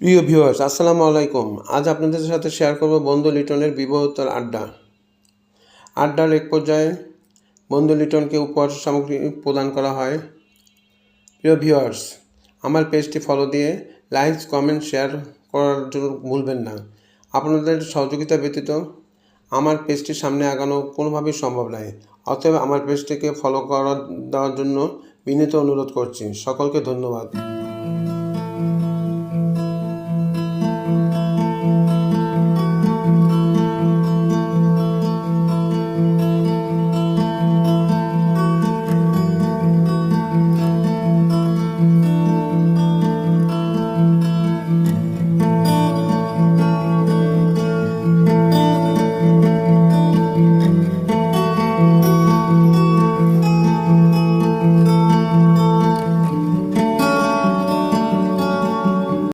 প্রিয় ভিউয়ার্স, আসসালামু আলাইকুম। আজ আপনাদের সাথে শেয়ার করব বন্ধু লিটনের বিবাহোত্তর আড্ডা। আড্ডার এক পর্যায়ে বন্ধু লিটনকে উপহার সামগ্রী প্রদান করা হয়। প্রিয় ভিউয়ার্স, আমার পেজটি ফলো দিয়ে লাইক, কমেন্ট, শেয়ার করার জন্য ভুলবেন না। আপনাদের সহযোগিতা ব্যতীত আমার পেজটি সামনে আগানো কোনোভাবেই সম্ভব নয়। অতএব আমার পেজটিকে ফলো দেওয়ার জন্য বিনীত অনুরোধ করছি। সকলকে ধন্যবাদ।